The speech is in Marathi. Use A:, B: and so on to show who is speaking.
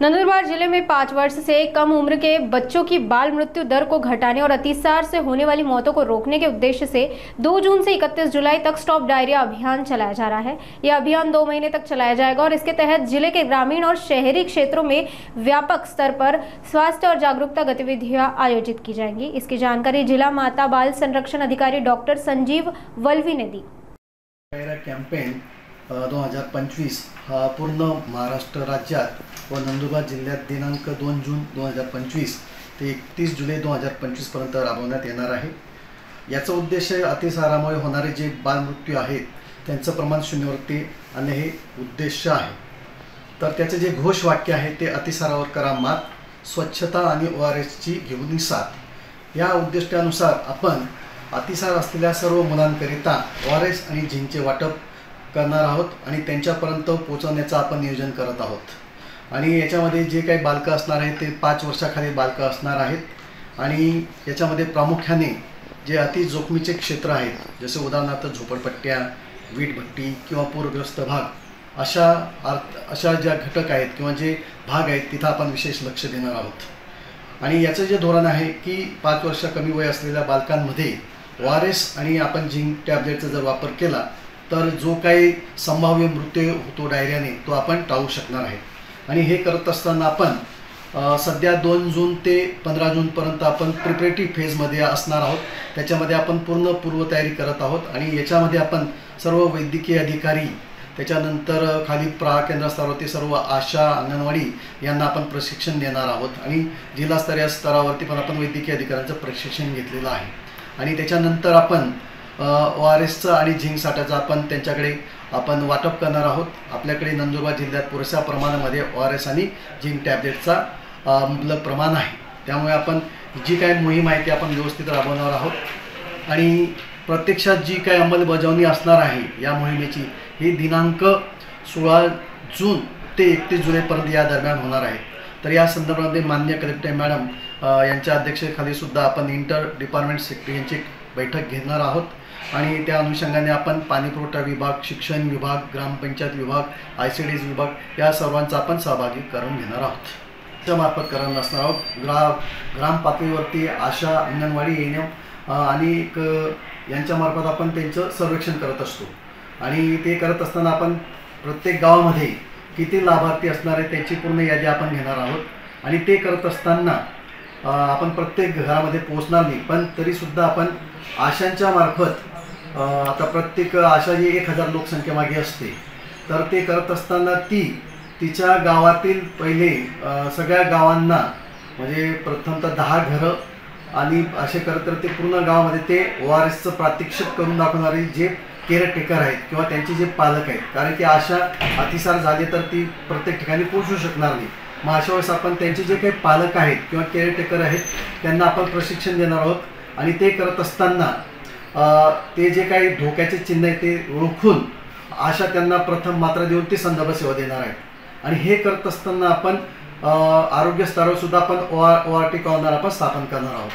A: नंदुरबार जिले में 5 वर्ष से कम उम्र के बच्चों की बाल मृत्यु दर को घटाने और अतिसार से होने वाली मौतों को रोकने के उद्देश्य से 2 जून से 31 जुलाई तक स्टॉप डायरिया अभियान चलाया जा रहा है। यह अभियान 2 महीने तक चलाया जाएगा और इसके तहत जिले के ग्रामीण और शहरी क्षेत्रों में व्यापक स्तर पर स्वास्थ्य और जागरूकता गतिविधियां आयोजित की जाएंगी। इसकी जानकारी जिला माता बाल संरक्षण अधिकारी डॉक्टर संजीव वल्वी ने दी।
B: कॅम्पेन 2025 हा पूर्ण महाराष्ट्र राज्यात व नंदुरबार जिल्ह्यात दिनांक 2 जून 2025 ते 31 जुलै 2025 पर्यंत राबवण्यात येणार आहे। याचा उद्देश अतिसारामुळे होणारे जे बालमृत्यू आहेत त्यांचं प्रमाण शून्यवरती आणणे हे उद्देश आहे। तर त्याचे जे घोषवाक्य आहे ते अतिसारावर करा मात, स्वच्छता आणि ORSची घेऊन साथ या उद्दिष्टानुसार आपण अतिसार असलेल्या सर्व मुलांकरिता ORS आणि झिंकचे वाटप करणार आहोत आणि त्यांच्यापर्यंत पोहोचवण्याचं आपण नियोजन करत आहोत। आणि याच्यामध्ये जे काही बालकं असणार आहेत ते 5 वर्षाखाली बालकं असणार आहेत आणि याच्यामध्ये प्रामुख्याने जे अति जोखमीचे क्षेत्र आहेत जसे उदाहरणार्थ झोपडपट्ट्या, वीटभट्टी किंवा पूरग्रस्त भाग अशा ज्या घटक आहेत किंवा जे भाग आहेत तिथं आपण विशेष लक्ष देणार आहोत। आणि याचं जे धोरण आहे की 5 वर्ष कमी वय असलेल्या बालकांमध्ये ORS आणि आपण झिंक टॅबलेटचा जर वापर केला तर जो काही संभाव्य मृत्यू होतो डायरियाने तो आपण टाळू शकणार आहे। आणि हे करत असताना आपण सध्या 2 जून ते 15 जूनपर्यंत आपण प्रिपरेटिव्ह फेजमध्ये असणार आहोत। त्याच्यामध्ये आपण पूर्ण पूर्वतयारी करत आहोत आणि याच्यामध्ये आपण सर्व वैद्यकीय अधिकारी, त्याच्यानंतर खाली केंद्र स्तरावरती सर्व आशा, अंगणवाडी यांना आपण प्रशिक्षण देणार आहोत आणि जिल्हास्तरीय स्तरावरती पण आपण वैद्यकीय अधिकाऱ्यांचं प्रशिक्षण घेतलेलं आहे। आणि त्याच्यानंतर आपण ORSचं आणि झिंक साठ्याचं आपण त्यांच्याकडे आपण वाटप करणार आहोत। आपल्याकडे नंदुरबार जिल्ह्यात पुरेशा प्रमाणामध्ये ORS आणि झिंक टॅबलेटचा मुबलक प्रमाण आहे। त्यामुळे आपण जी काही मोहीम आहे ती आपण व्यवस्थित राबवणार आहोत आणि प्रत्यक्षात जी काही अंमलबजावणी असणार आहे या मोहिमेची ही दिनांक 16 जून ते 31 जुलैपर्यंत या दरम्यान होणार आहे। तर या संदर्भामध्ये माननीय कलेक्टर मॅडम यांच्या अध्यक्षतेखाली सुद्धा आपण इंटर डिपार्टमेंट सेक्रेटरी यांची बैठक घेणार आहोत आणि त्या अनुषंगाने आपण पाणीपुरवठा विभाग, शिक्षण विभाग, ग्रामपंचायत विभाग, ICDS विभाग या सर्वांचा आपण सहभागी करून घेणार आहोत। त्यामार्फत करणार असणार आहोत। ग्राम पातळीवरती आशा, अंगणवाडी आणि यांच्यामार्फत आपण त्यांचं सर्वेक्षण करत असतो आणि ते करत असताना आपण प्रत्येक गावामध्ये किती लाभार्थी असणार आहे त्याची पूर्ण यादी आपण घेणार आहोत। आणि ते करत असताना आपण प्रत्येक घरामध्ये पोहोचणार नाही, पण तरीसुद्धा आपण आशांच्या मार्फत आता प्रत्येक आशा जी 1000 लोकसंख्येमागे असते तर ते करत असताना तिच्या गावातील पहिले सगळ्या गावांना म्हणजे प्रथमतः 10 घरं आणि असे करत ते पूर्ण गावामध्ये ते ORSचं प्रात्यक्षिक करून दाखवणारे जे केअरटेकर आहेत किंवा त्यांचे जे पालक आहेत, कारण की आशा अतिसार झाले तर ती प्रत्येक ठिकाणी पोहोचू शकणार नाही। मग अशा वेळेस आपण त्यांचे जे काही पालक आहेत किंवा केअरटेकर आहेत त्यांना आपण प्रशिक्षण देणार आहोत आणि ते करत असताना ते जे काही धोक्याचे चिन्ह आहे ते ओळखून आशा त्यांना प्रथम मात्रा देऊन ते संदर्भ सेवा देणार आहेत। आणि हे करत असताना आपण आरोग्य स्तरावर सुद्धा आपण ORT कॉर्नर आपण स्थापन करणार आहोत।